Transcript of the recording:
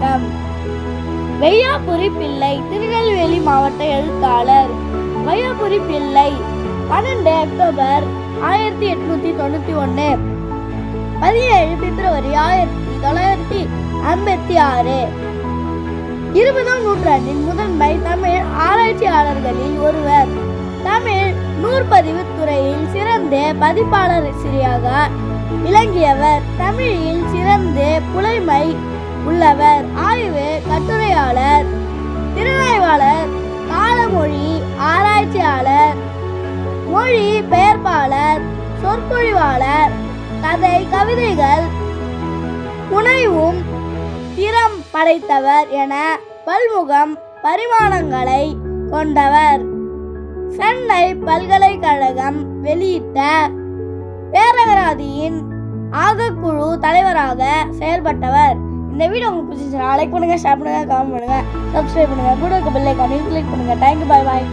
வணக்கம். வையாபுரி பிள்ளை திருநெல்வேலி மாவட்ட எழுத்தாளர். வையாபுரி பிள்ளை 12 அக்டோபர் 1891, 17 பிப்ரவரி 1956. 20ஆம் நூற்றாண்டின் முதன்மை தமிழ் ஆராய்ச்சியாளர்களில் ஒருவர். தமிழ் நூற்பதிவு துறையில் சிறந்த பதிப்பாளராசிரியராக விளங்கியவர். தமிழில் சிறந்த புலமை உள்ளவர். ஆய்வு கட்டுரையாளர், திறனாய்வாளர், காலமொழி ஆராய்ச்சியாளர், மொழி பெயர்ப்பாளர், சொற்பொழிவாளர், கதை கவிதைகள் புனைவும் திறம் படைத்தவர் என பல்முகம் பரிமாணங்களை கொண்டவர். சென்னை பல்கலைக்கழகம் வெளியிட்ட பேரகராதியின் ஆகக்குழு தலைவராக செயல்பட்டவர். இந்த வீடியோ உங்களுக்கு பிடிச்சிருந்துச்சுன்னா லைக் பண்ணுங்க, ஷேர் பண்ணுங்க, கமெண்ட் பண்ணுங்க, சப்ஸ்கிரைப் பண்ணுங்க, கூட இருக்க பெல் ஐகானையும் கிளிக் பண்ணுங்க. தேங்க்யூ, பாய் பாய்.